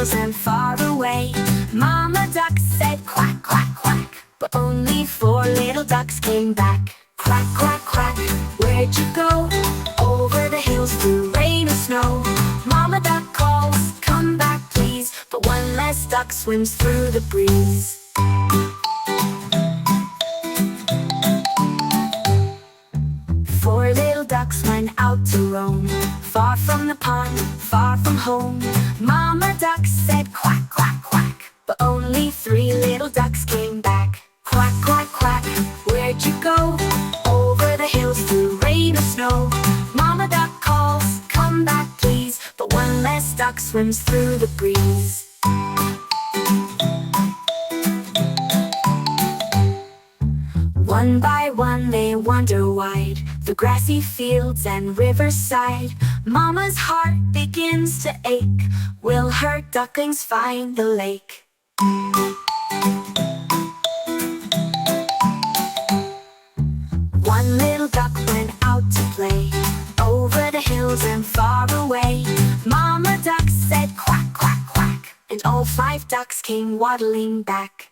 hills and far away. Mama duck said quack, quack, quack, but only 4 little ducks came back. Quack, quack, quack, where'd you go? Over the hills through rain or snow. Mama duck calls, come back please, but one less duck swims through the breeze. 4 little ducks went out to roam, far from the pond, far from home. Mama duck said quack, quack, quack, but only 3 little ducks came back. Quack, quack, quack, where'd you go? Over the hills through rain or snow. Mama duck calls, come back please, but one less duck swims through the breeze. One by one they wander wide, the grassy fields and riverside. Mama's heart begins to ache. Will her ducklings find the lake? One little duck went out to play, over the hills and far away. Mama duck said quack, quack, quack, and all 5 ducks came waddling back.